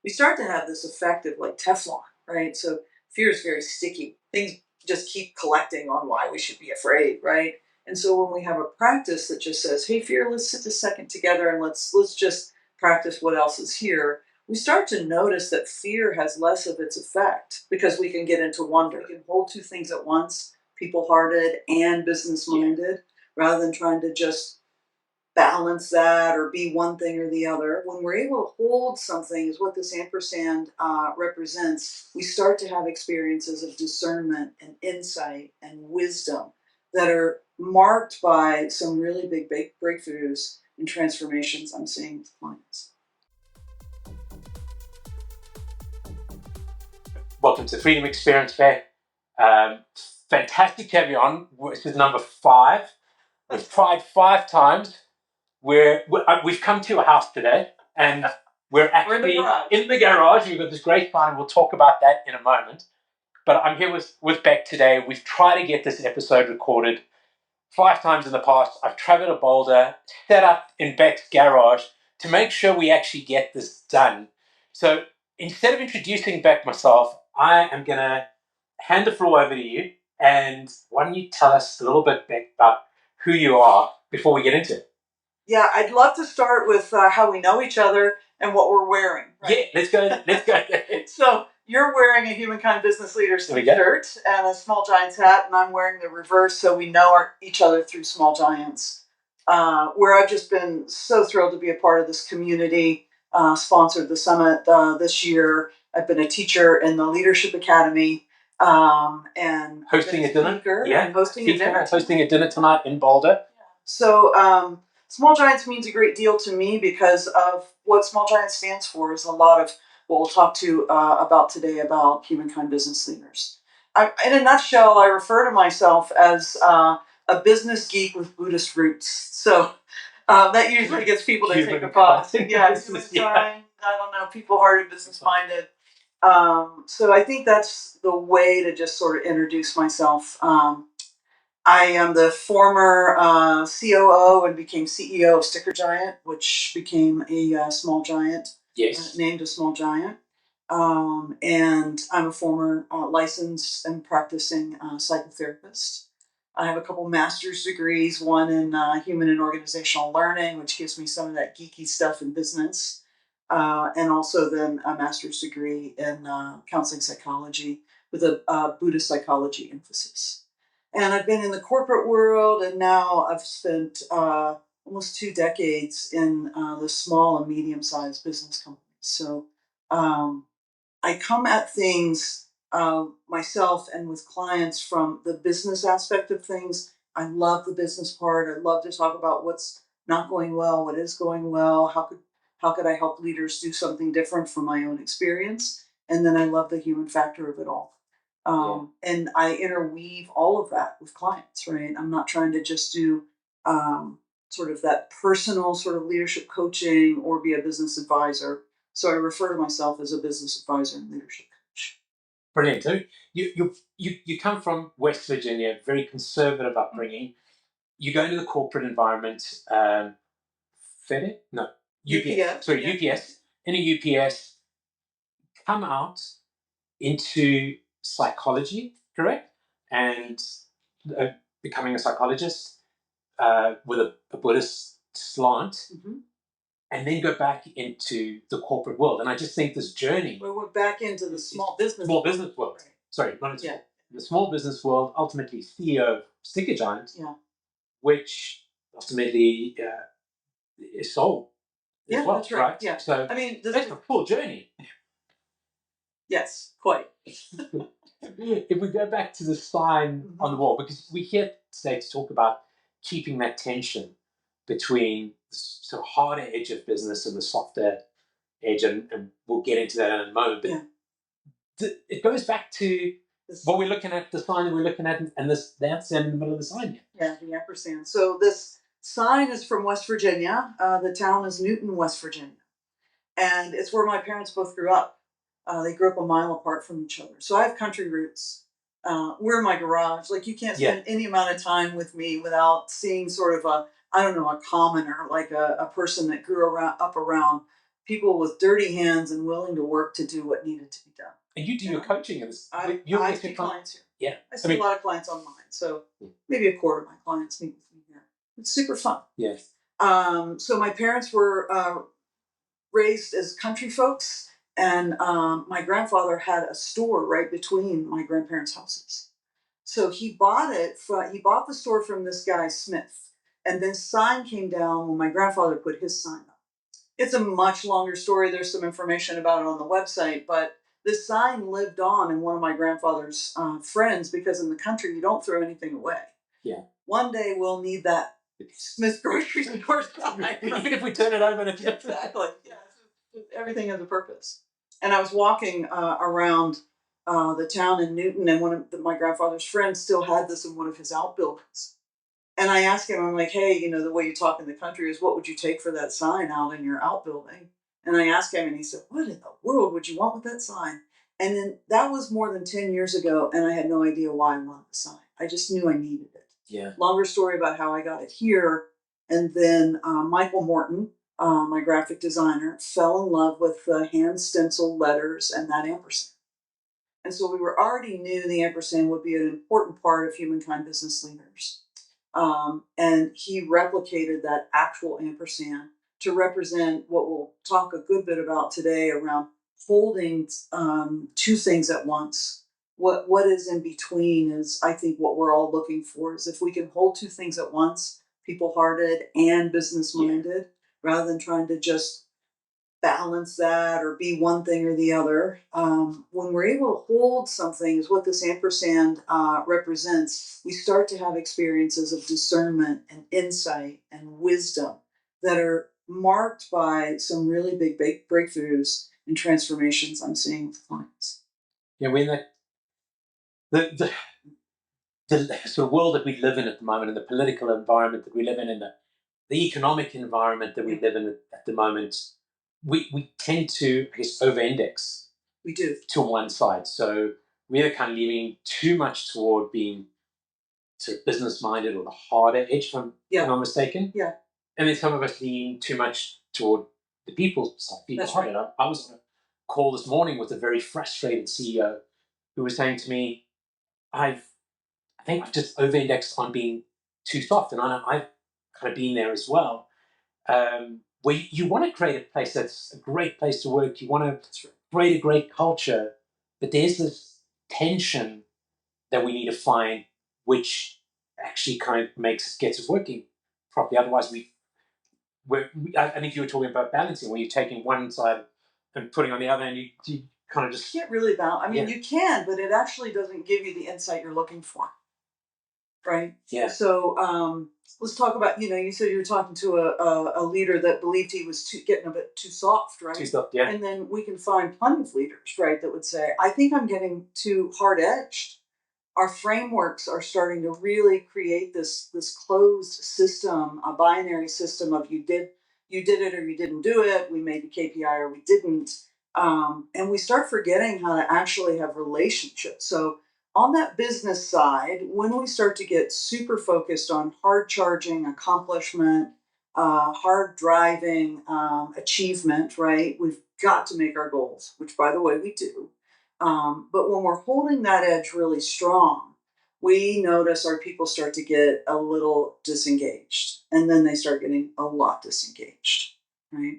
we start to have this effect of like Teflon, right? So fear is very sticky. Things just keep collecting on why we should be afraid, right? And so when we have a practice that just says, "Hey, fear, let's sit a second together and let's just practice what else is here," we start to notice that fear has less of its effect because we can get into wonder. We can hold two things at once, people-hearted and business-minded, rather than trying to just balance that or be one thing or the other. When we're able to hold something, is what this ampersand represents, we start to have experiences of discernment and insight and wisdom that are marked by some really big breakthroughs and transformations I'm seeing with clients. Welcome to the Freedom Experience, Beck. Fantastic to have you on. This is number 5. We've tried 5 times. We've come to a house today, and we're actually in the garage. We've got this great plan. We'll talk about that in a moment. But I'm here with Beck today. We've tried to get this episode recorded 5 times in the past. I've traveled to Boulder, set up in Beck's garage to make sure we actually get this done. So instead of introducing Beck myself, I am going to hand the floor over to you. And why don't you tell us a little bit, Beck, about who you are before we get into it? Yeah, I'd love to start with how we know each other and what we're wearing. Right? Yeah, let's go. So you're wearing a Humankind Business Leaders t-shirt and a Small Giants hat, and I'm wearing the reverse, so we know each other through Small Giants, where I've just been so thrilled to be a part of this community, sponsored the summit this year. I've been a teacher in the Leadership Academy, and hosting a dinner. And hosting a dinner tonight in Boulder. So Small Giants means a great deal to me because of what Small Giants stands for is a lot of what we'll talk to about today about Humankind Business Leaders. In a nutshell, I refer to myself as a business geek with Buddhist roots. So that usually gets people to take a pause. Yeah, I don't know, people-hearted, business-minded. So I think that's the way to just sort of introduce myself. I am the former COO and became CEO of StickerGiant, which became a small giant. Yes. Named a small giant. And I'm a former licensed and practicing psychotherapist. I have a couple master's degrees, one in human and organizational learning, which gives me some of that geeky stuff in business, and also then a master's degree in counseling psychology with a Buddhist psychology emphasis. And I've been in the corporate world, and now I've spent almost 2 decades in the small and medium-sized business companies. So I come at things myself and with clients from the business aspect of things. I love the business part. I love to talk about what's not going well, what is going well, how could I help leaders do something different from my own experience, and then I love the human factor of it all. And I interweave all of that with clients, right? I'm not trying to just do sort of that personal sort of leadership coaching or be a business advisor. So I refer to myself as a business advisor and leadership coach. Brilliant. So you come from West Virginia, very conservative upbringing. You go into the corporate environment, FedEx? No, UPS. Sorry, yeah. UPS. In a UPS, come out into psychology, correct? And becoming a psychologist with a Buddhist slant. Mm-hmm. And then go back into the corporate world. And I just think this journey... Well, we're back into the small business world. Right. Sorry, not into the small business world, ultimately CEO of StickerGiant, which ultimately is sold as well, that's right? Yeah. So I mean, that's a full journey. Yes, quite. If we go back to the sign on the wall, because we're here today to talk about keeping that tension between the sort of harder edge of business and the softer edge, and we'll get into that in a moment. But it goes back to what we're looking at, the sign that we're looking at, and that's in the middle of the sign here. Yeah, the ampersand. So this sign is from West Virginia. The town is Newton, West Virginia. And it's where my parents both grew up. They grew up a mile apart from each other. So I have country roots. We're in my garage. Like, you can't spend any amount of time with me without seeing sort of a commoner, like a person that grew up around people with dirty hands and willing to work to do what needed to be done. And you do your coaching in this. I see clients here. Yeah. I see a lot of clients online. So maybe a quarter of my clients meet with me here. It's super fun. Yes. So my parents were raised as country folks, and my grandfather had a store right between my grandparents' houses. So he bought the store from this guy Smith, and then sign came down when my grandfather put his sign up. It's a much longer story. There's some information about it on the website, but this sign lived on in one of my grandfather's friends, because in the country you don't throw anything away. Yeah. One day we'll need that Smith grocery store sign. Even if we turn it over. Exactly. Yeah. Everything has a purpose. And I was walking around the town in Newton, and my grandfather's friends still had this in one of his outbuildings. And I asked him, I'm like, hey, the way you talk in the country is, what would you take for that sign out in your outbuilding? And I asked him, and he said, what in the world would you want with that sign? And then that was more than 10 years ago, and I had no idea why I wanted the sign. I just knew I needed it. Yeah. Longer story about how I got it here. And then Michael Morton, my graphic designer, fell in love with the hand stenciled letters and that ampersand. And so we already knew the ampersand would be an important part of Humankind Business Leaders. And he replicated that actual ampersand to represent what we'll talk a good bit about today around holding two things at once. What is in between is, I think, what we're all looking for, is if we can hold two things at once, people-hearted and business-minded, rather than trying to just balance that or be one thing or the other. When we're able to hold something, is what this ampersand represents, we start to have experiences of discernment and insight and wisdom that are marked by some really big breakthroughs and transformations I'm seeing with clients. Yeah, when the sort of world that we live in at the moment, and the political environment that we live in, and the economic environment that we live in at the moment, we tend to, I guess, over-index. We do. To one side. So we're kind of leaning too much toward being sort of business-minded, or the harder edge, if I'm not mistaken. Yeah. And then some of us lean too much toward the people side. That's right. I was on a call this morning with a very frustrated CEO who was saying to me, I think I've just over-indexed on being too soft, and I've kind of been there as well. Where you want to create a place that's a great place to work, you want to create a great culture, but there's this tension that we need to find, which actually kind of gets us working properly. Otherwise, I think you were talking about balancing, where you're taking one side and putting on the other, and you kind of just can't really balance. I mean, you can, but it actually doesn't give you the insight you're looking for. Right? Yeah. So let's talk about, you said you were talking to a leader that believed he was getting a bit too soft, right? Too soft, yeah. And then we can find plenty of leaders, right, that would say, I think I'm getting too hard-edged. Our frameworks are starting to really create this closed system, a binary system of you did it or you didn't do it. We made the KPI or we didn't. And we start forgetting how to actually have relationships. So on that business side, when we start to get super focused on hard charging, accomplishment, hard driving, achievement, right? We've got to make our goals, which, by the way, we do. But when we're holding that edge really strong, we notice our people start to get a little disengaged, and then they start getting a lot disengaged, right?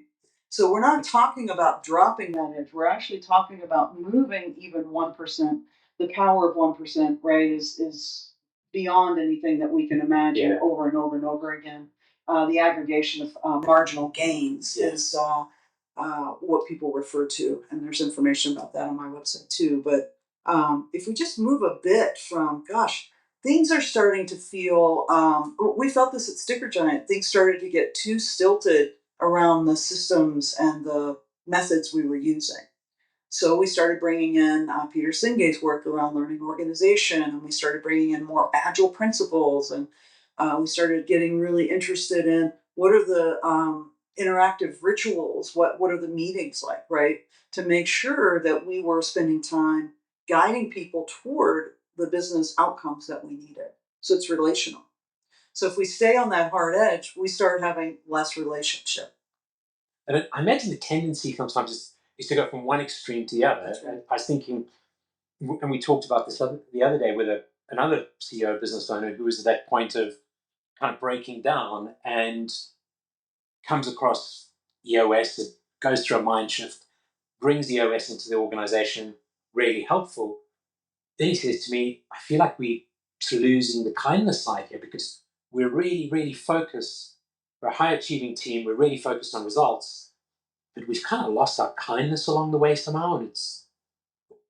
So we're not talking about dropping that edge. We're actually talking about moving even 1%. The power of 1%, right, is beyond anything that we can imagine over and over and over again. The aggregation of marginal gains is what people refer to, and there's information about that on my website too. But if we just move a bit from, things are starting to feel, we felt this at StickerGiant, things started to get too stilted around the systems and the methods we were using. So we started bringing in Peter Singate's work around learning organization, and we started bringing in more agile principles, and we started getting really interested in what are the interactive rituals, what are the meetings like, right? To make sure that we were spending time guiding people toward the business outcomes that we needed. So it's relational. So if we stay on that hard edge, we start having less relationship. And I imagine the tendency sometimes is to go from one extreme to the other. Right. I was thinking, and we talked about this the other day with another CEO business owner who was at that point of kind of breaking down and comes across EOS, it goes through a mind shift, brings EOS into the organization, really helpful. Then he says to me, I feel like we're losing the kindness side here because we're really, really focused. We're a high achieving team. We're really focused on results, but we've kind of lost our kindness along the way somehow. And it's,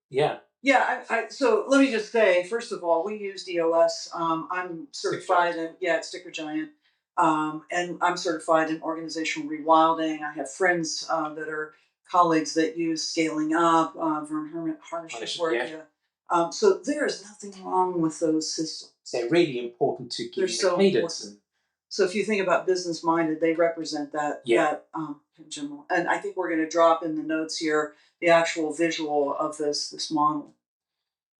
yeah. Yeah, so let me just say, first of all, we use EOS. I'm certified in, it's StickerGiant. And I'm certified in organizational rewilding. I have friends that are colleagues that use scaling up, Vern Harnish's work. Yeah. So there is nothing wrong with those systems. They're really important to give you so cadence. So if you think about business minded, they represent that in general. And I think we're going to drop in the notes here the actual visual of this model.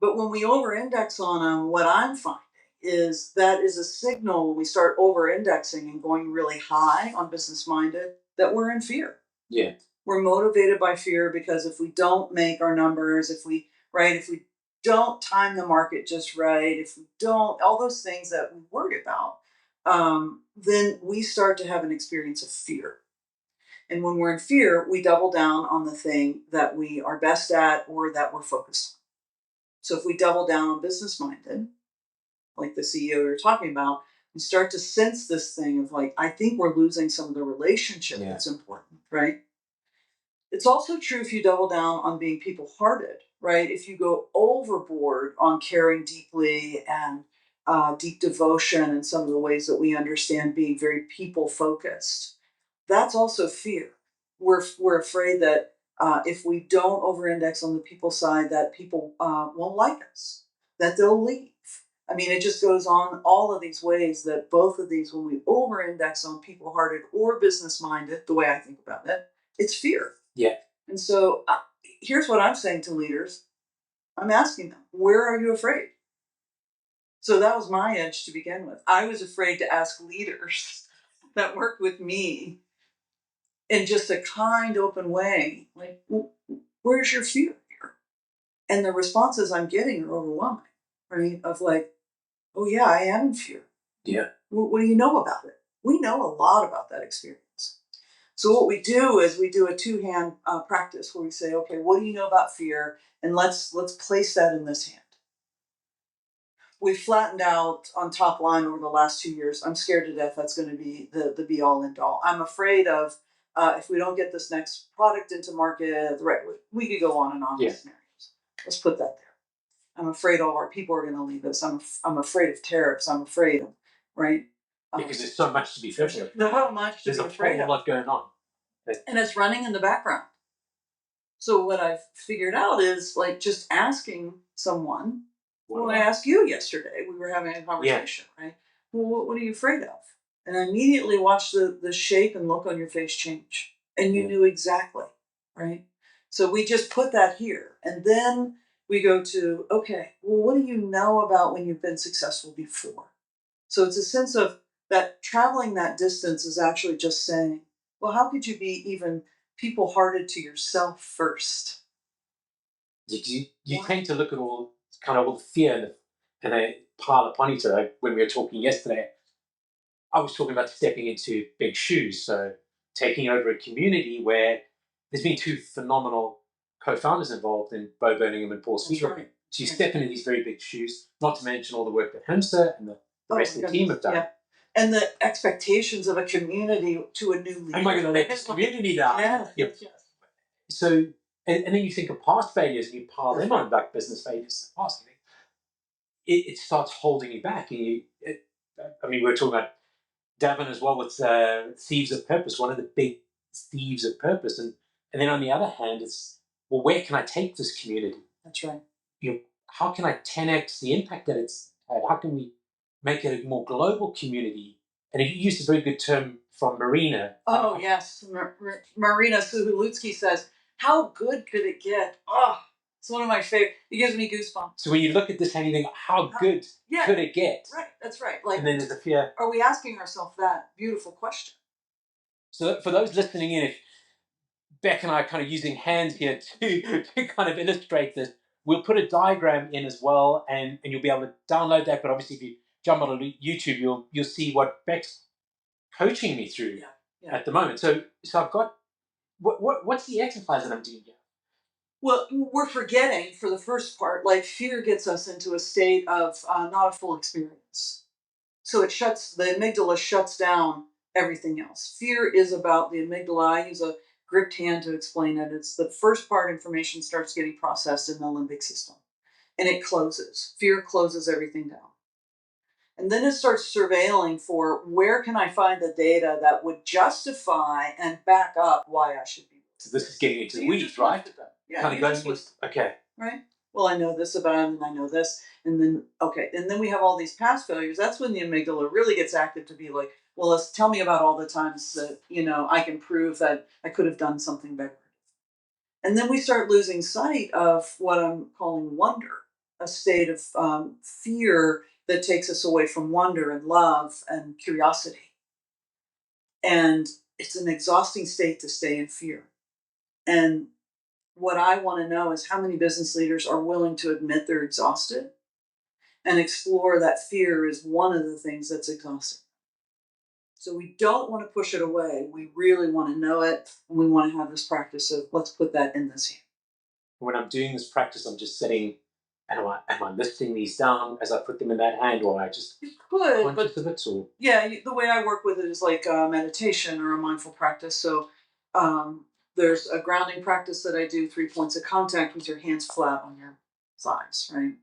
But when we over-index on them, what I'm finding is that is a signal when we start over-indexing and going really high on business-minded that we're in fear. Yeah. We're motivated by fear because if we don't make our numbers, if we don't time the market just right, if we don't, all those things that we worry about, then we start to have an experience of fear. And when we're in fear, we double down on the thing that we are best at or that we're focused on. So if we double down on business minded, like the CEO we were talking about, we start to sense this thing of like, I think we're losing some of the relationship that's important, right? It's also true if you double down on being people hearted, right? If you go overboard on caring deeply and deep devotion and some of the ways that we understand being very people focused, that's also fear. We're afraid that if we don't over-index on the people side, that people won't like us, that they'll leave. I mean, it just goes on all of these ways that both of these, when we over-index on people-hearted or business-minded, the way I think about it, it's fear. Yeah. And so here's what I'm saying to leaders. I'm asking them, where are you afraid? So that was my edge to begin with. I was afraid to ask leaders that worked with me in just a kind, open way, like, where's your fear here? And the responses I'm getting are overwhelming, right? Of like, oh yeah, I am in fear. Yeah. What do you know about it? We know a lot about that experience. So what we do is we do a two-hand practice where we say, okay, what do you know about fear? And let's place that in this hand. We flattened out on top line over the last 2 years. I'm scared to death that's going to be the be all end all. I'm afraid of if we don't get this next product into market, right? We could go on and on with scenarios. Let's put that there. I'm afraid all our people are going to leave us. I'm afraid of tariffs. I'm afraid of, right? Because there's so much to be afraid of. There's a whole lot going on. And it's running in the background. So what I've figured out is like just asking someone. Well, I asked you yesterday. We were having a conversation, right? Well, what are you afraid of? And I immediately watched the shape and look on your face change. And you knew exactly, right? So we just put that here. And then we go to, okay, well, what do you know about when you've been successful before? So it's a sense of that traveling that distance is actually just saying, well, how could you be even people-hearted to yourself first? You tend to look at all the fear and they pile upon each other. When we were talking yesterday, I was talking about stepping into big shoes. So taking over a community where there's been two phenomenal co-founders involved in Bo Birmingham and Paul Siegel. Right. So you step into these very big shoes, not to mention all the work that Hamza and the rest of the team have done. Yeah. And the expectations of a community to a new leader. Am I going to let this community down? Yeah. Yep. Yes. So, and then you think of past failures and you pile them on like business failures. Past, it starts holding you back. And we were talking about Davin as well with Thieves of Purpose, one of the big thieves of purpose. And then on the other hand, it's, well, where can I take this community? That's right. How can I 10x the impact that it's had? How can we make it a more global community? And you used a very good term from Marina. Oh, yes. Marina Suhulutsky says, how good could it get? Oh, it's one of my favorite. It gives me goosebumps. So when you look at this and you think, how good could it get? Right, that's right. Like, and then there's a fear. Are we asking ourselves that beautiful question? So for those listening in, Beck and I are kind of using hands here to kind of illustrate this. We'll put a diagram in as well, and you'll be able to download that. But obviously, if you jump on YouTube, you'll see what Beck's coaching me through at the moment. So I've got what's the exercise that I'm doing here? Well, we're forgetting for the first part, like fear gets us into a state of not a full experience. So the amygdala shuts down everything else. Fear is about the amygdala. I use a gripped hand to explain it. It's the first part information starts getting processed in the limbic system and it closes. Fear closes everything down. And then it starts surveilling for where can I find the data that would justify and back up why I should be. So this is getting into the weeds, right? Yeah, kind of going. Okay. Right. Well, I know this about him, and I know this, and then and then we have all these past failures. That's when the amygdala really gets active to be like, well, let's tell me about all the times that I can prove that I could have done something better. And then we start losing sight of what I'm calling wonder, a state of fear that takes us away from wonder and love and curiosity. And it's an exhausting state to stay in fear. And what I want to know is how many business leaders are willing to admit they're exhausted and explore that fear is one of the things that's exhausting. So we don't want to push it away. We really want to know it, and we want to have this practice of let's put that in this hand. When I'm doing this practice, I'm just sitting, and am I listing these down as I put them in that hand, or I just conscious of it? Or? Yeah, the way I work with it is like a meditation or a mindful practice. So there's a grounding practice that I do, 3 points of contact with your hands flat on your thighs, right?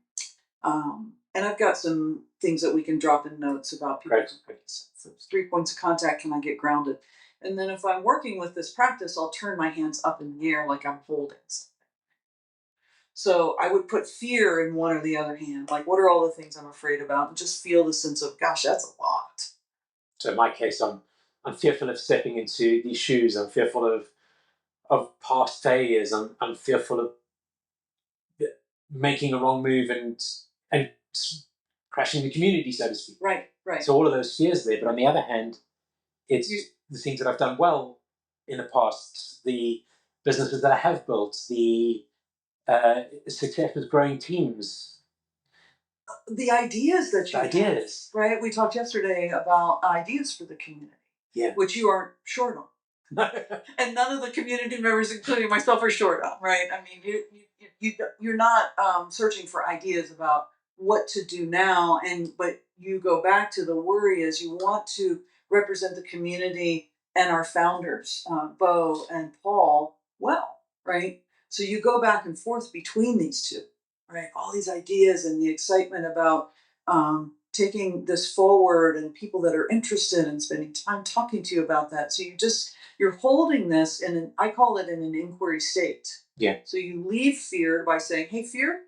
And I've got some things that we can drop in notes about people. Right. So 3 points of contact, can I get grounded? And then if I'm working with this practice, I'll turn my hands up in the air like I'm holding something. So I would put fear in one or the other hand. Like, what are all the things I'm afraid about? And just feel the sense of, gosh, that's a lot. So in my case, I'm fearful of stepping into these shoes. I'm fearful of past failures. I'm fearful of making a wrong move and crashing the community, so to speak. Right. So all of those fears there. But on the other hand, it's the things that I've done well in the past, the businesses that I have built, the success with growing teams. The ideas that you have, right? We talked yesterday about ideas for the community, which you aren't short on. And none of the community members, including myself, are short on, right? I mean, you're not searching for ideas about what to do now, but you go back to the worry is you want to represent the community and our founders, Bo and Paul, well, right? So you go back and forth between these two, right? All these ideas and the excitement about taking this forward and people that are interested in spending time talking to you about that. So you're holding this I call it in an inquiry state. Yeah. So you leave fear by saying, hey, fear,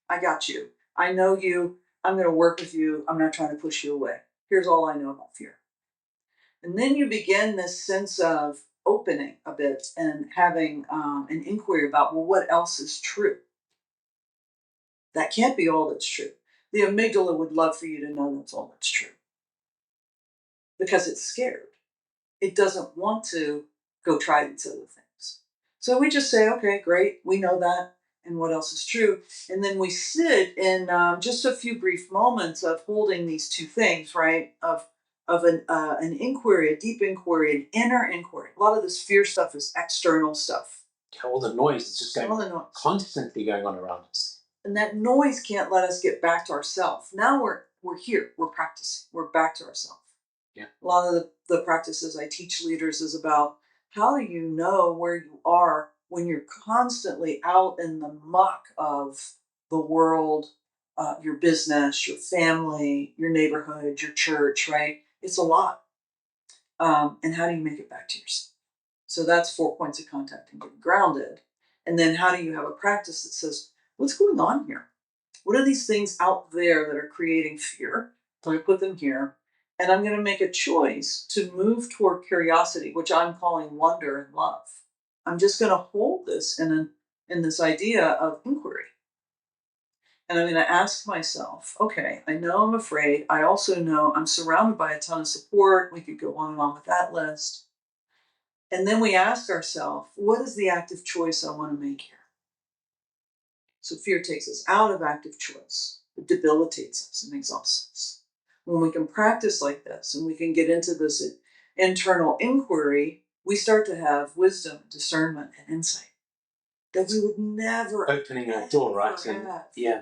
I got you. I know you. I'm going to work with you. I'm not trying to push you away. Here's all I know about fear. And then you begin this sense of opening a bit and having an inquiry about, well, what else is true? That can't be all that's true. The amygdala would love for you to know that's all that's true because it's scared. It doesn't want to go try these other things. So we just say, okay, great, we know that, and what else is true? And then we sit in just a few brief moments of holding these two things, right? Of an inquiry, a deep inquiry, an inner inquiry. A lot of this fear stuff is external stuff. All the noise is just constantly going on around us. And that noise can't let us get back to ourselves. Now we're here, we're practicing, we're back to ourselves. Yeah. A lot of the practices I teach leaders is about how do you know where you are when you're constantly out in the muck of the world, your business, your family, your neighborhood, your church, right? It's a lot. And how do you make it back to yourself? So that's 4 points of contact and getting grounded. And then how do you have a practice that says, what's going on here? What are these things out there that are creating fear? I'm going to put them here. And I'm going to make a choice to move toward curiosity, which I'm calling wonder and love. I'm just going to hold this in this idea of inquiry. And I'm going to ask myself, okay, I know I'm afraid. I also know I'm surrounded by a ton of support. We could go on and on with that list. And then we ask ourselves, what is the active choice I want to make here? So fear takes us out of active choice. It debilitates us and exhausts us. When we can practice like this and we can get into this internal inquiry, we start to have wisdom, discernment, and insight that we would never opening a door, right? have. Yeah.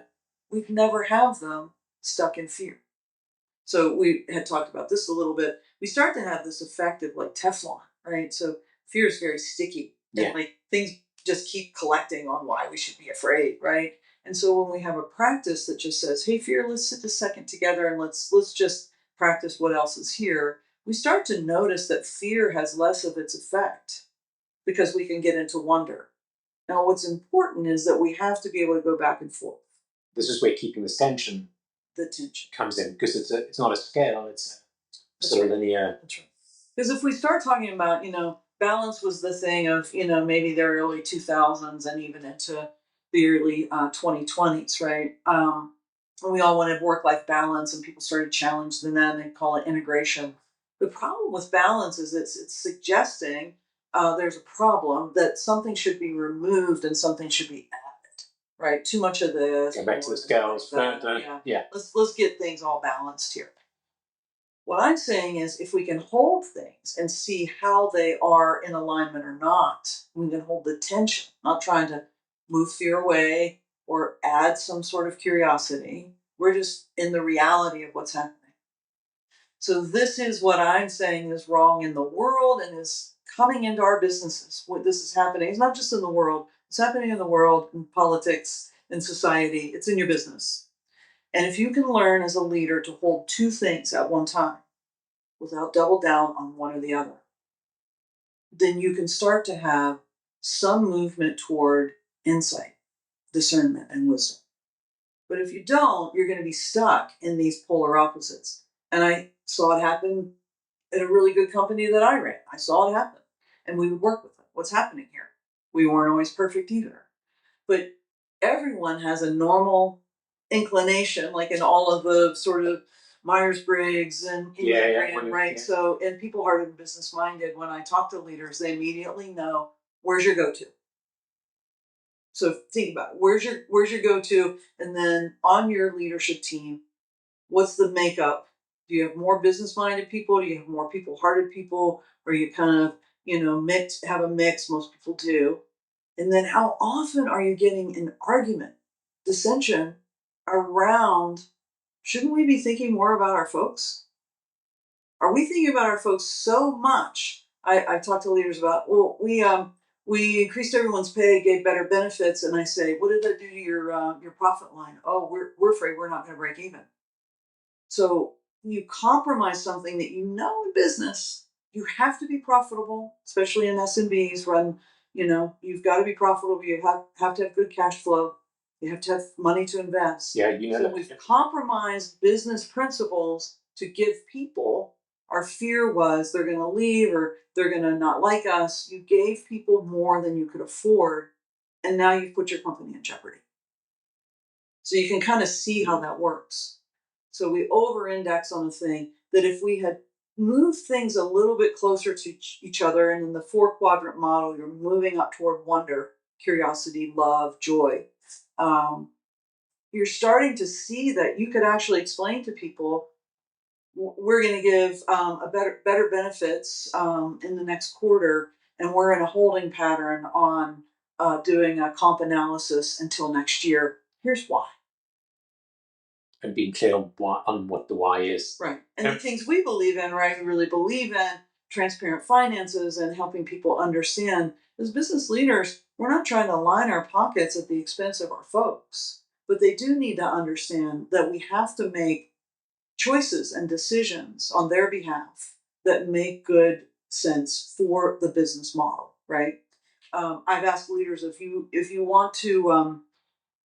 We'd never have them stuck in fear. So we had talked about this a little bit. We start to have this effect of like Teflon, right? So fear is very sticky. Yeah. And like things just keep collecting on why we should be afraid, right? And so when we have a practice that just says, hey, fear, let's sit a second together and let's just practice what else is here, we start to notice that fear has less of its effect because we can get into wonder. Now, what's important is that we have to be able to go back and forth. This is where keeping the tension comes in, because it's not a scale, it's sort of linear. That's right. Because if we start talking about, balance was the thing of, maybe the early 2000s and even into the early 2020s, right? And we all wanted work-life balance and people started challenging that and they call it integration. The problem with balance is it's suggesting there's a problem that something should be removed and something should be added, right? Too much of this. Go back to the scales. Yeah. Let's get things all balanced here. What I'm saying is if we can hold things and see how they are in alignment or not, we can hold the tension, not trying to move fear away or add some sort of curiosity. We're just in the reality of what's happening. So this is what I'm saying is wrong in the world and is coming into our businesses. What this is happening, it's not just in the world, it's happening in the world, in politics, in society, it's in your business. And if you can learn as a leader to hold two things at one time without double down on one or the other, then you can start to have some movement toward insight, discernment, and wisdom. But if you don't, you're going to be stuck in these polar opposites. And I saw it happen at a really good company that I ran. I saw it happen. And we would work with it. What's happening here? We weren't always perfect either. But everyone has a normal inclination, like in all of the sort of Myers-Briggs and Enneagram, right? Yeah. So, and people who are business-minded, when I talk to leaders, they immediately know, where's your go-to? So think about it. Where's your go-to? And then on your leadership team, what's the makeup? Do you have more business-minded people? Do you have more people-hearted people? Or you kind of, have a mix? Most people do. And then how often are you getting an argument, dissension around, shouldn't we be thinking more about our folks? Are we thinking about our folks so much? I talk to leaders about, well, we increased everyone's pay, gave better benefits, and I say, what did that do to your profit line? Oh, we're afraid we're not going to break even. So you compromise something that in business, you have to be profitable, especially in SMBs run, you've got to be profitable. You have to have good cash flow. You have to have money to invest. Yeah, So we've compromised business principles to give people, our fear was they're going to leave or they're going to not like us. You gave people more than you could afford, and now you've put your company in jeopardy. So you can kind of see how that works. So we over-index on a thing that if we had moved things a little bit closer to each other, and in the 4-quadrant model, you're moving up toward wonder, curiosity, love, joy. You're starting to see that you could actually explain to people, we're going to give a better benefits in the next quarter, and we're in a holding pattern on doing a comp analysis until next year. Here's why. And being clear on what the why is. Right. And the things we believe in, right? We really believe in transparent finances and helping people understand. As business leaders, we're not trying to line our pockets at the expense of our folks, but they do need to understand that we have to make choices and decisions on their behalf that make good sense for the business model, right? I've asked leaders, if you want to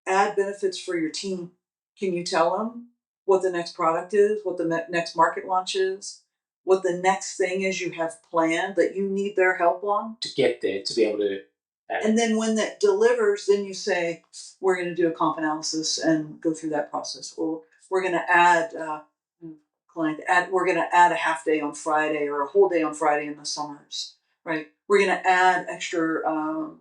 add benefits for your team, can you tell them what the next product is, what the next market launch is, what the next thing is you have planned that you need their help on? To get there, to be able to... And then when that delivers, then you say, we're going to do a comp analysis and go through that process. Or we're going to add, we're going to add a half day on Friday or a whole day on Friday in the summers, right? We're going to add extra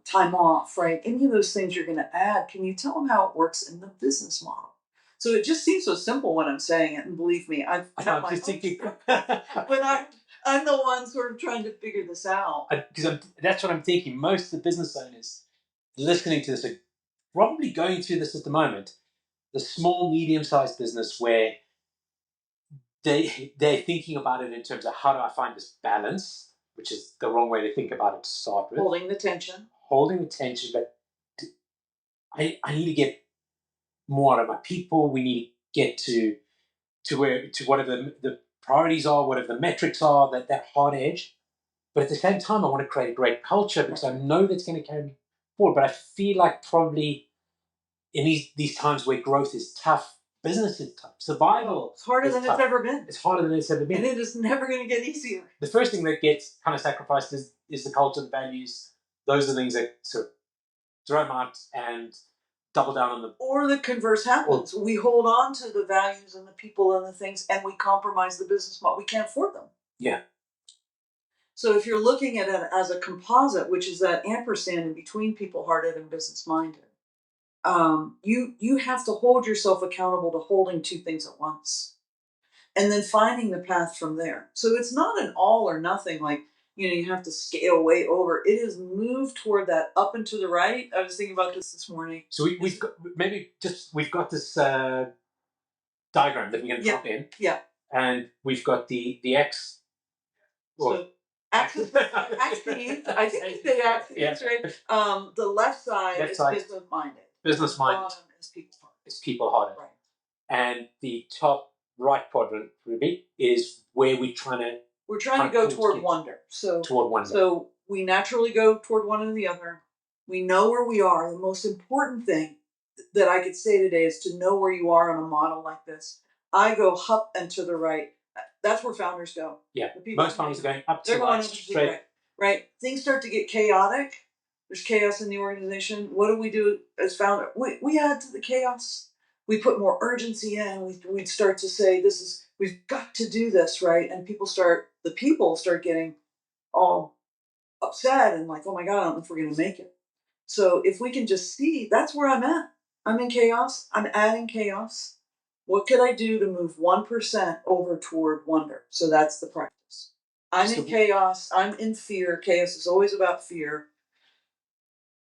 time off, right? Any of those things you're going to add. Can you tell them how it works in the business model? So it just seems so simple when I'm saying it, and believe me, I've got my just thinking, but I'm the one sort of trying to figure this out. Because that's what I'm thinking. Most of the business owners listening to this are probably going through this at the moment. The small, medium-sized business where they're thinking about it in terms of how do I find this balance, which is the wrong way to think about it to start with. Holding the tension. But I need to get more out of my people. We need to get to whatever the priorities are, whatever the metrics are, that hard edge. But at the same time, I want to create a great culture because I know that's going to carry me forward. But I feel like probably in these times where growth is tough, business is tough, survival it's harder than tough. It's ever been. It's harder than it's ever been. And it is never going to get easier. The first thing that gets kind of sacrificed is the culture, the values. Those are the things that sort of throw them out and double down on them. Or the converse happens. We hold on to the values and the people and the things, and we compromise the business model. We can't afford them. Yeah. So if you're looking at it as a composite, which is that ampersand in between people-hearted and business-minded, you have to hold yourself accountable to holding two things at once, and then finding the path from there. So it's not an all or nothing. Like you have to scale way over. It is move toward that up and to the right. I was thinking about this morning. So we've got this diagram that we're going to drop in. Yeah. And we've got the X. So axis, I think it's the axis, right? The left side is business-minded. Business-minded. The bottom is people-hearted. It's people-hearted. Right. And the top right quadrant, Ruby, is where we're trying to go toward wonder. Toward wonder. So we naturally go toward one or the other. We know where we are. The most important thing that I could say today is to know where you are on a model like this. I go up and to the right. That's where founders go. Yeah. Most founders are going up to the right, straight. Right. Things start to get chaotic. There's chaos in the organization. What do we do as founders? We add to the chaos. We put more urgency in. We start to say, we've got to do this, right? And people start getting all upset and like, oh my God, I don't know if we're going to make it. So if we can just see, that's where I'm at. I'm in chaos. I'm adding chaos. What could I do to move 1% over toward wonder? So that's the practice. I'm in chaos. I'm in fear. Chaos is always about fear.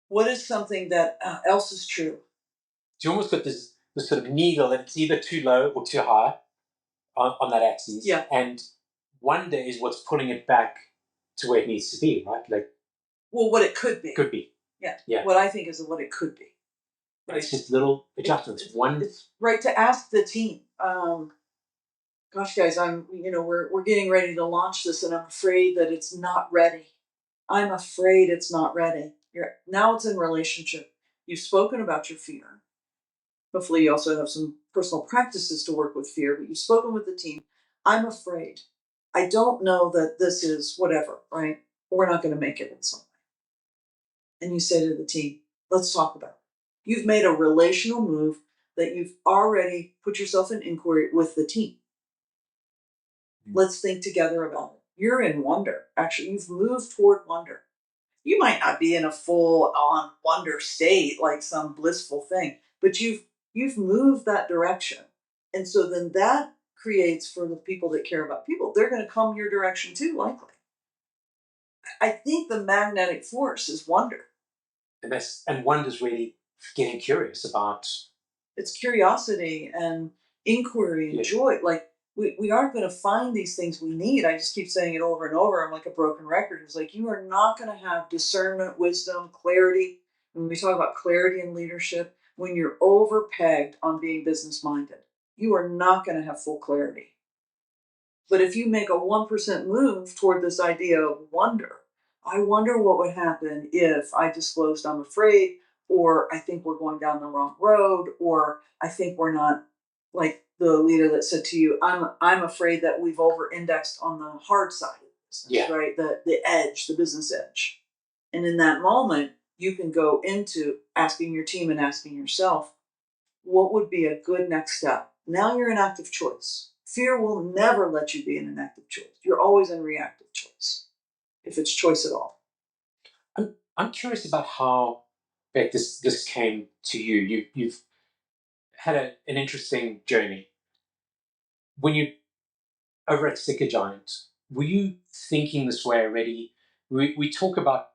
What is something that else is true? So you almost got this sort of needle, and it's either too low or too high on that axis. Yeah. And wonder is what's pulling it back to where it needs to be, right? What it could be. Could be. Yeah. What I think is what it could be. Right? It's just little adjustments. It's right to ask the team. Gosh, guys, we're getting ready to launch this, and I'm afraid that it's not ready. I'm afraid it's not ready. Now it's in relationship. You've spoken about your fear. Hopefully, you also have some personal practices to work with fear, but you've spoken with the team. I'm afraid. I don't know that this is whatever, right? We're not going to make it in some way. And you say to the team, let's talk about it. You've made a relational move that you've already put yourself in inquiry with the team. Let's think together about it. You're in wonder. Actually, you've moved toward wonder. You might not be in a full-on wonder state, like some blissful thing, but you've moved that direction. And so then that creates, for the people that care about people, they're going to come your direction too, likely. I think the magnetic force is wonder. And wonder's really getting curious about. It's curiosity and inquiry and joy. Like, we aren't going to find these things we need. I just keep saying it over and over. I'm like a broken record. It's like you are not going to have discernment, wisdom, clarity. When we talk about clarity in leadership, when you're over-pegged on being business-minded, you are not going to have full clarity. But if you make a 1% move toward this idea of wonder, I wonder what would happen if I disclosed I'm afraid, or I think we're going down the wrong road, or I think we're not, like the leader that said to you, I'm afraid that we've over-indexed on the hard side of business, right? The edge, the business edge. And in that moment, you can go into asking your team and asking yourself, what would be a good next step? Now you're in active choice. Fear will never let you be in an active choice. You're always in reactive choice, if it's choice at all. I'm curious about how, Beck, this came to you. You've had an interesting journey. When you over at StickerGiant, were you thinking this way already? We talk about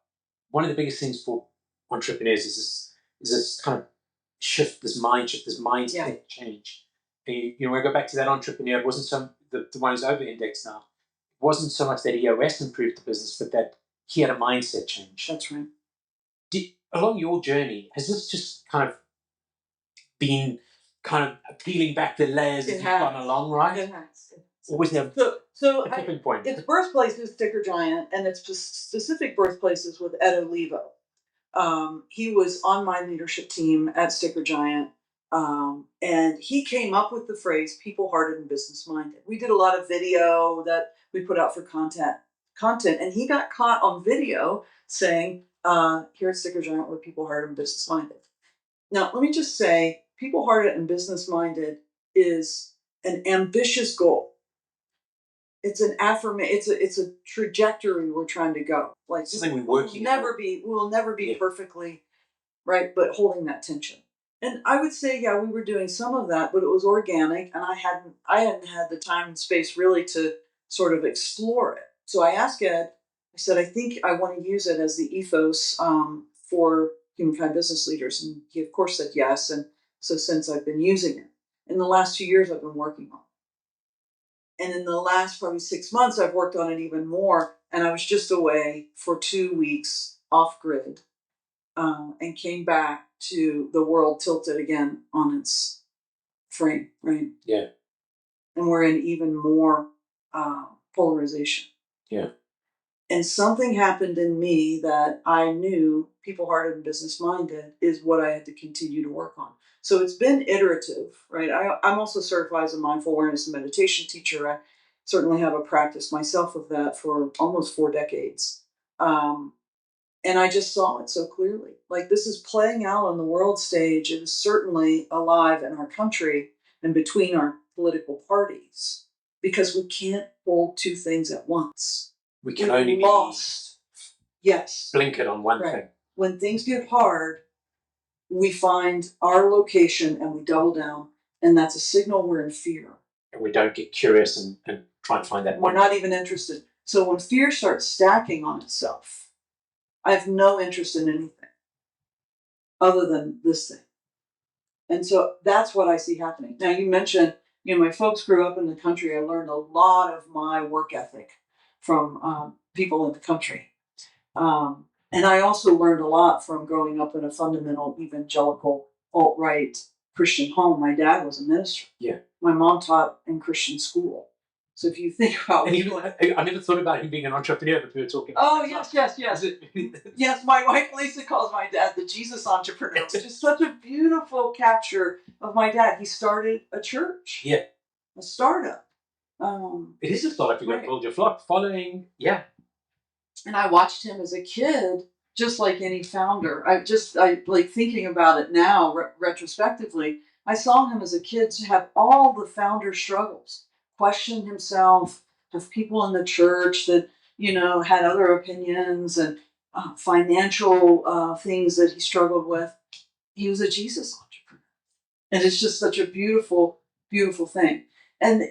one of the biggest things for entrepreneurs is this kind of shift, this mind shift, this mindset change. And when I go back to that entrepreneur, it wasn't the one who's over indexed now. It wasn't so much that EOS improved the business, but that he had a mindset change. That's right. Along your journey, has this just kind of been kind of peeling back the layers as you've gone along, right? It has. Or was there a tipping point? Its birthplace is StickerGiant, and its specific birthplaces with Ed Olivo. He was on my leadership team at StickerGiant, and he came up with the phrase "people-hearted and business-minded." We did a lot of video that we put out for content, and he got caught on video saying, "Here at StickerGiant, we're people-hearted and business-minded." Now, let me just say, people-hearted and business-minded is an ambitious goal. It's an affirmation. It's a trajectory we're trying to go. Like something we're working. We'll never be perfectly right, but holding that tension. And I would say, yeah, we were doing some of that, but it was organic, and I hadn't had the time and space really to sort of explore it. So I asked Ed. I said, I think I want to use it as the ethos for Humankind Business Leaders, and he of course said yes. And so since I've been using it, in the last 2 years, I've been working on it. And in the last probably 6 months, I've worked on it even more. And I was just away for 2 weeks off grid, and came back to the world tilted again on its frame, right? Yeah. And we're in even more polarization. Yeah. And something happened in me that I knew people-hearted and business-minded is what I had to continue to work on. So it's been iterative, right? I'm also certified as a mindful awareness and meditation teacher. I certainly have a practice myself of that for almost 4 decades. And I just saw it so clearly. Like, this is playing out on the world stage. It is certainly alive in our country and between our political parties, because we can't hold two things at once. We can only lost. Yes. Blinkered on one thing. When things get hard, we find our location and we double down, and that's a signal we're in fear. And we don't get curious and try and find that. We're not even interested. So when fear starts stacking on itself, I have no interest in anything other than this thing. And so that's what I see happening. Now, you mentioned, my folks grew up in the country. I learned a lot of my work ethic from people in the country. And I also learned a lot from growing up in a fundamental evangelical alt-right Christian home. My dad was a minister. Yeah. My mom taught in Christian school. So if you think about I never thought about him being an entrepreneur, but we were talking about Oh, yes. Yes, my wife Lisa calls my dad the Jesus entrepreneur, which is such a beautiful capture of my dad. He started a church. Yeah. A startup. It is a startup. You're going to build your flock following. Yeah. And I watched him as a kid, just like any founder. I like thinking about it now, retrospectively. I saw him as a kid to have all the founder struggles, question himself, have people in the church that, had other opinions, and financial things that he struggled with. He was a Jesus entrepreneur. And it's just such a beautiful, beautiful thing. And,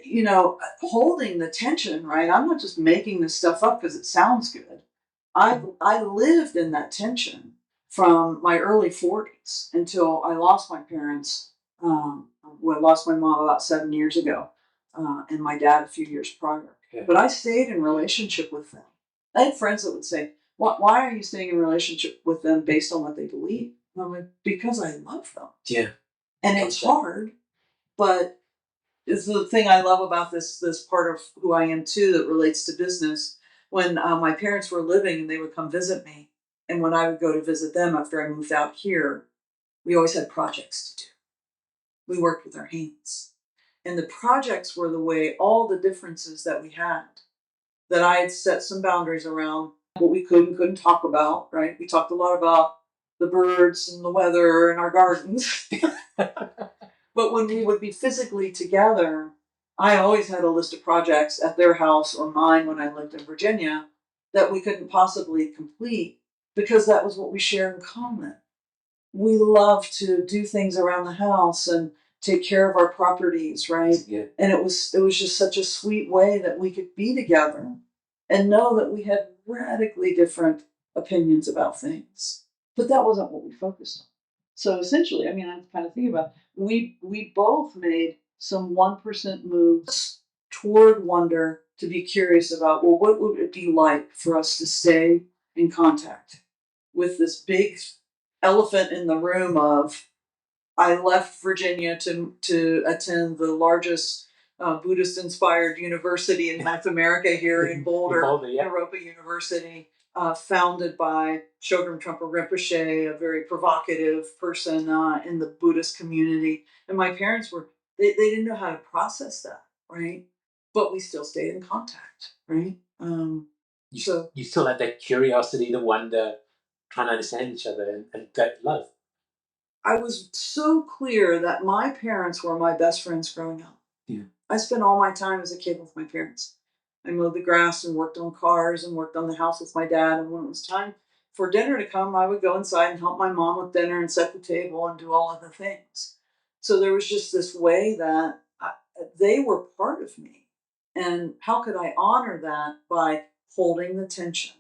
holding the tension, right? I'm not just making this stuff up because it sounds good. I lived in that tension from my early 40s until I lost my parents. I lost my mom about 7 years ago, and my dad a few years prior. Yeah. But I stayed in relationship with them. I had friends that would say, why are you staying in relationship with them based on what they believe? And I'm like, because I love them. Yeah. And it's hard, but it's the thing I love about this part of who I am too that relates to business. When my parents were living and they would come visit me, and when I would go to visit them after I moved out here, we always had projects to do. We worked with our hands. And the projects were the way all the differences that we had, that I had set some boundaries around what we could and couldn't talk about, right? We talked a lot about the birds and the weather and our gardens. But when we would be physically together, I always had a list of projects at their house or mine when I lived in Virginia that we couldn't possibly complete because that was what we shared in common. We love to do things around the house and take care of our properties, right? Yeah. And it was just such a sweet way that we could be together and know that we had radically different opinions about things. But that wasn't what we focused on. So essentially, I mean, I'm kind of thinking about we both made some 1% moves toward wonder, to be curious about, well, what would it be like for us to stay in contact with this big elephant in the room of, I left Virginia to attend the largest Buddhist inspired university in North America here in Boulder, yeah. Naropa University, founded by Shogren Trungpa Rinpoche, a very provocative person in the Buddhist community. And my parents they didn't know how to process that, right? But we still stayed in contact, right? You still had that curiosity, the wonder, trying to understand each other, and that love. I was so clear that my parents were my best friends growing up. Yeah. I spent all my time as a kid with my parents. I mowed the grass and worked on cars and worked on the house with my dad. And when it was time for dinner to come, I would go inside and help my mom with dinner and set the table and do all of the things. So there was just this way that they were part of me. And how could I honor that by holding the tension?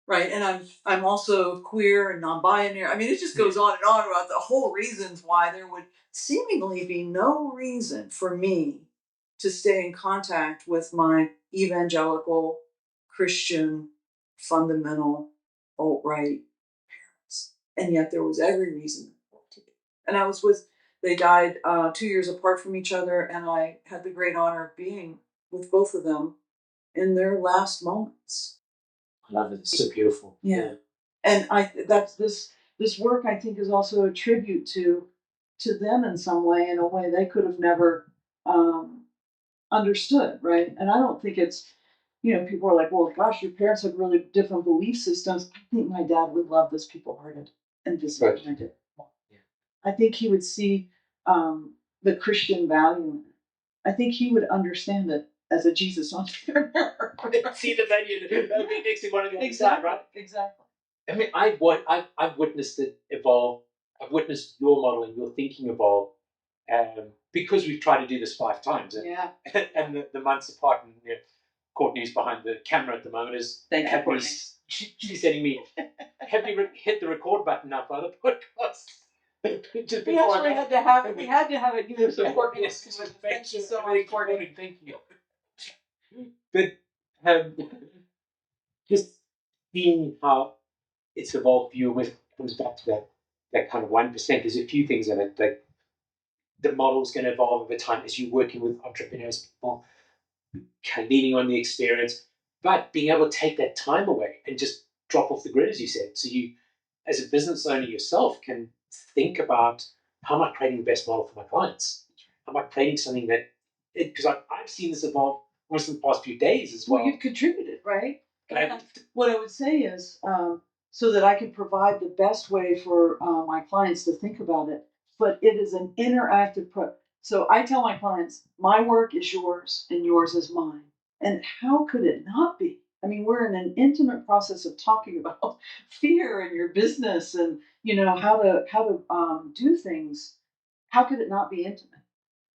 Right, and I'm also queer and non-binary. I mean, it just goes on and on about the whole reasons why there would seemingly be no reason for me to stay in contact with my evangelical, Christian, fundamental, alt-right parents, and yet there was every reason to be. And they died 2 years apart from each other, and I had the great honor of being with both of them in their last moments. I love it. It's so beautiful. Yeah. And that's this work, I think, is also a tribute to them in some way, in a way they could have never understood, right? And I don't think it's, people are like, well, gosh, your parents have really different belief systems. I think my dad would love this people-hearted and disappointed. Right. Yeah. I think he would see the Christian value in it. I think he would understand it as a Jesus entrepreneur. See the value. That would be next to one of the other side, right? Exactly. I mean, I've witnessed it evolve. I've witnessed your model and your thinking evolve, because we've tried to do this 5 times. And, yeah. And the months apart, and Courtney's behind the camera at the moment. She's sending me, have you hit the record button now for the podcast? Just we actually had to have it. We had to have it here. So yes, thank you so much, Courtney. Thank you. But just seeing how it's evolved for you with comes back to that kind of 1%. There's a few things in it that the model's going to evolve over time as you're working with entrepreneurs, people kind of leaning on the experience, but being able to take that time away and just drop off the grid, as you said. So you, as a business owner yourself, can think about, how am I creating the best model for my clients? Am I creating something that, because I've seen this evolve almost in the past few days as well. Well, you've contributed, right? What I would say is, so that I can provide the best way for my clients to think about it, but it is an interactive So I tell my clients, my work is yours and yours is mine. And how could it not be? I mean, we're in an intimate process of talking about fear in your business and how to do things. How could it not be intimate?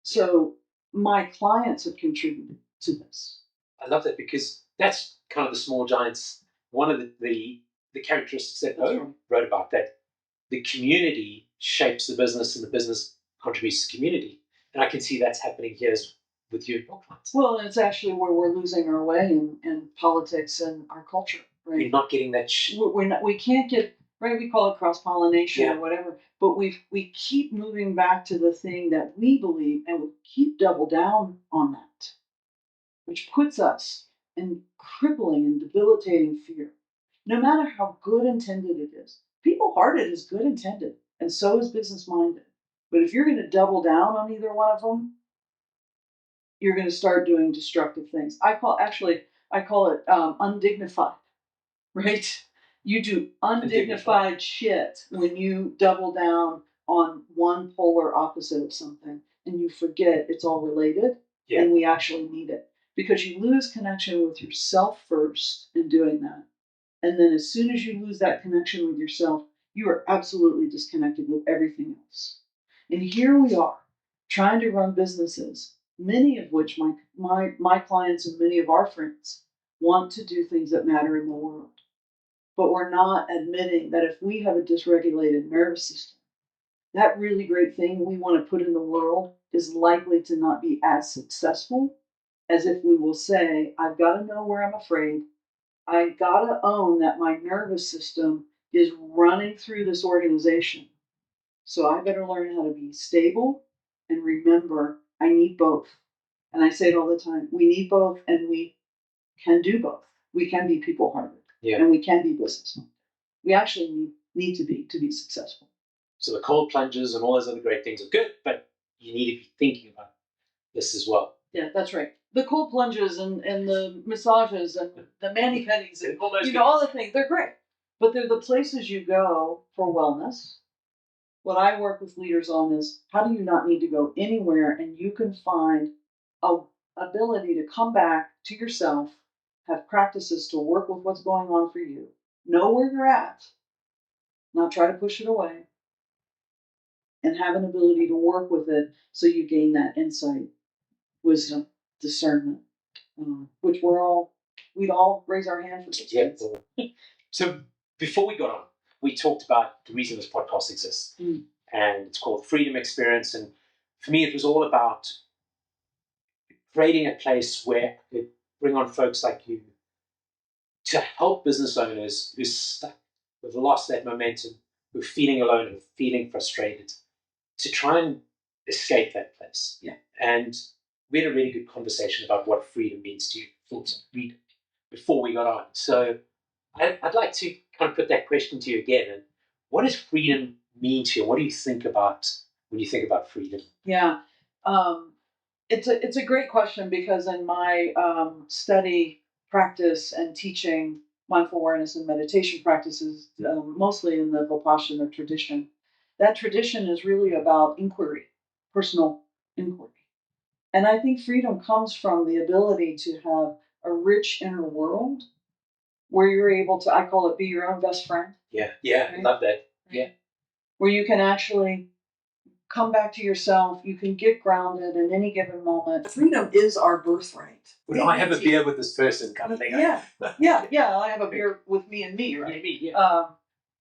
So my clients have contributed to this. I love that, because that's kind of the small giants. One of the characteristics that Owen wrote about, that the community shapes the business and the business contributes to the community. And I can see that's happening here with you and your clients. Well, it's actually where we're losing our way in politics and our culture. Right? You're not getting that. We're not. We can't get right. We call it cross pollination or whatever. But we keep moving back to the thing that we believe, and we keep double down on that, which puts us in crippling and debilitating fear. No matter how good intended it is, people-hearted is good intended, and so is business-minded. But if you're going to double down on either one of them, you're going to start doing destructive things. I call it undignified, right? You do undignified shit when you double down on one polar opposite of something and you forget it's all related and we actually need it. Because you lose connection with yourself first in doing that. And then as soon as you lose that connection with yourself, you are absolutely disconnected with everything else. And here we are, trying to run businesses, many of which my clients and many of our friends want to do things that matter in the world. But we're not admitting that if we have a dysregulated nervous system, that really great thing we want to put in the world is likely to not be as successful as if we will say, I've got to know where I'm afraid. I got to own that my nervous system is running through this organization. So I better learn how to be stable and remember I need both. And I say it all the time, we need both and we can do both. We can be people hearted, and we can be business minded. We actually need to be successful. So the cold plunges and all those other great things are good, but you need to be thinking about this as well. Yeah, that's right. The cold plunges and the massages and the mani-pedis and all the things, they're great. But they're the places you go for wellness. What I work with leaders on is how do you not need to go anywhere and you can find a ability to come back to yourself, have practices to work with what's going on for you, know where you're at, not try to push it away, and have an ability to work with it so you gain that insight, wisdom, discernment, which we'd all raise our hand for those things. So before we got on, we talked about the reason this podcast exists, and it's called Freedom Experience. And for me, it was all about creating a place where I could bring on folks like you to help business owners who're stuck, who've lost that momentum, who are feeling alone and feeling frustrated, to try and escape that place. Yeah. And we had a really good conversation about what freedom means to you, thoughts of freedom, before we got on. So I'd like to kind of put that question to you again. And what does freedom mean to you? What do you think about when you think about freedom? Yeah. It's a great question because in my study, practice, and teaching mindful awareness and meditation practices, mostly in the Vipassana tradition, that tradition is really about inquiry, personal inquiry. And I think freedom comes from the ability to have a rich inner world where you're able to, I call it, be your own best friend. Yeah, right? I love that. Yeah. Where you can actually come back to yourself, you can get grounded in any given moment. Freedom is our birthright. Would I have a beer with this person kind of thing? Yeah. I have a beer with me and me, right? Yeah.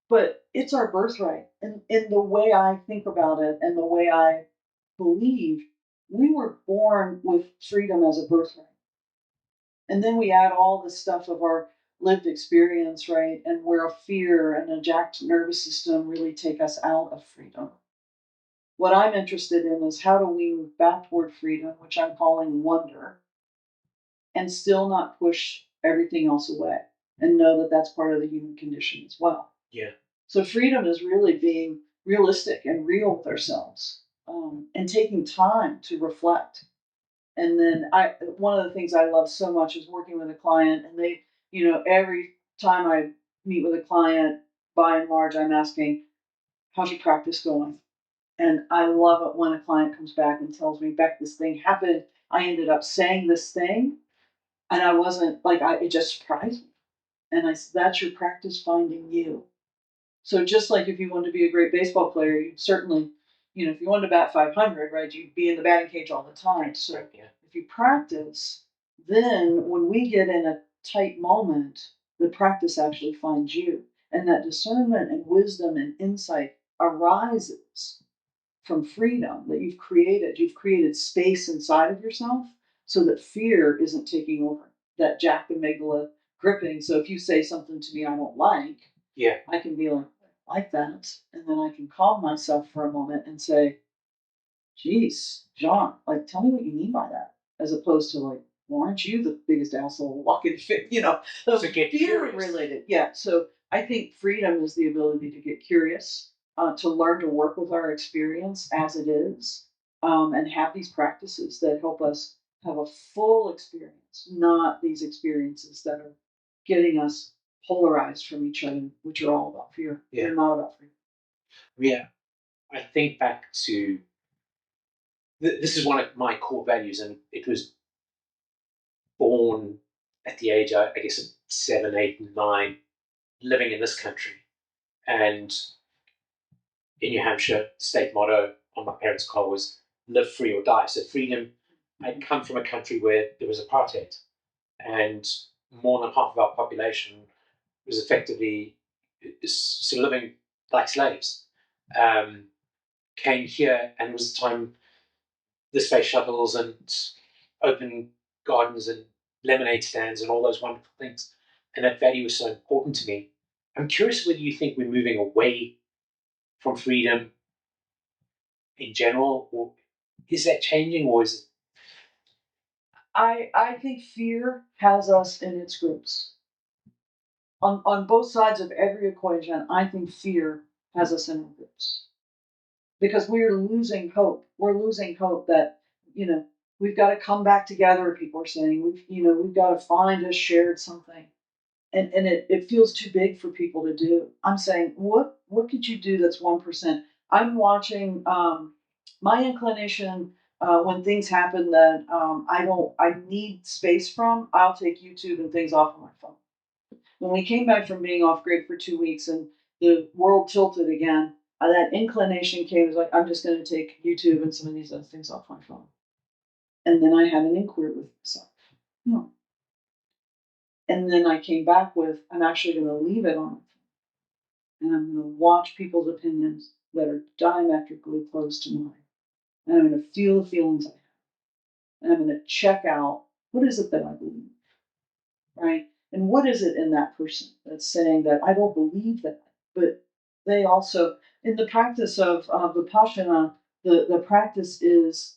But it's our birthright. And in the way I think about it and the way I believe, we were born with freedom as a birthright. And then we add all the stuff of our lived experience, right? And where a fear and a jacked nervous system really take us out of freedom. What I'm interested in is how do we move back toward freedom, which I'm calling wonder, and still not push everything else away and know that that's part of the human condition as well. Yeah. So freedom is really being realistic and real with ourselves, and taking time to reflect. And then one of the things I love so much is working with a client, and they, every time I meet with a client, by and large, I'm asking, how's your practice going? And I love it when a client comes back and tells me, Beck, this thing happened. I ended up saying this thing, and I wasn't like, it just surprised me. And I said, that's your practice finding you. So just like if you wanted to be a great baseball player, you certainly, if you wanted to bat 500, right, you'd be in the batting cage all the time. So if you practice, then when we get in a tight moment, the practice actually finds you. And that discernment and wisdom and insight arises from freedom that you've created. You've created space inside of yourself so that fear isn't taking over, that jack amygdala gripping. So if you say something to me I don't like, I can be like that. And then I can calm myself for a moment and say, geez, John, like, tell me what you mean by that. As opposed to like, well, aren't you the biggest asshole walking fit? Those To get fear curious. related. Yeah. So I think freedom is the ability to get curious, to learn to work with our experience as it is, and have these practices that help us have a full experience, not these experiences that are getting us polarized from each other, which are all about fear. Yeah. They're not about freedom. Yeah. I think back to this is one of my core values, and it was born at the age, I guess, of 7, 8, 9, living in this country. And in New Hampshire, the state motto on my parents' car was live free or die. So freedom, I'd come from a country where there was apartheid, and more than half of our population was effectively sort of living like slaves. Came here, and it was the time the space shuttles and open gardens and lemonade stands and all those wonderful things. And that value was so important to me. I'm curious whether you think we're moving away from freedom in general, or is that changing, or is it? I think fear has us in its grips. On both sides of every equation, I think fear has us in our grips. Because we're losing hope. We're losing hope that, we've got to come back together, people are saying. We've got to find a shared something. And it feels too big for people to do. I'm saying, what could you do that's 1%? I'm watching my inclination when things happen that I need space from, I'll take YouTube and things off of my phone. When we came back from being off grid for 2 weeks and the world tilted again, that inclination came, was like, I'm just going to take YouTube and some of these other things off my phone. And then I had an inquiry with myself. No. And then I came back with, I'm actually going to leave it on, and I'm going to watch people's opinions that are diametrically opposed to mine. And I'm going to feel the feelings I have. And I'm going to check out, what is it that I believe, right? And what is it in that person that's saying that I don't believe that, but they also, in the practice of Vipassana, the practice is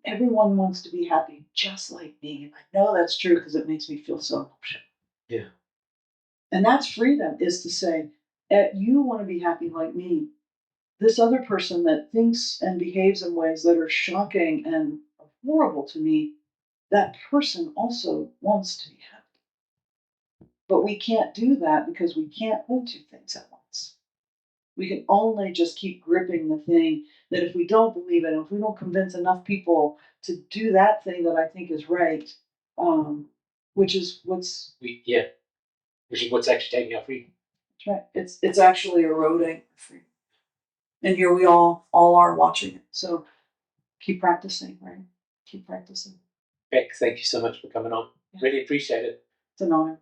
everyone wants to be happy, just like me. And I know that's true because it makes me feel so emotional. Yeah. And that's freedom, is to say, you want to be happy like me. This other person that thinks and behaves in ways that are shocking and horrible to me, that person also wants to be happy. But we can't do that because we can't hold two things at once. We can only just keep gripping the thing that if we don't believe it, if we don't convince enough people to do that thing that I think is right, which is what's Actually taking our freedom. that's right. It's actually eroding freedom. And here we all are watching it. So keep practicing, right? Keep practicing. Beck, thank you so much for coming on. Yeah. Really appreciate it. It's an honor.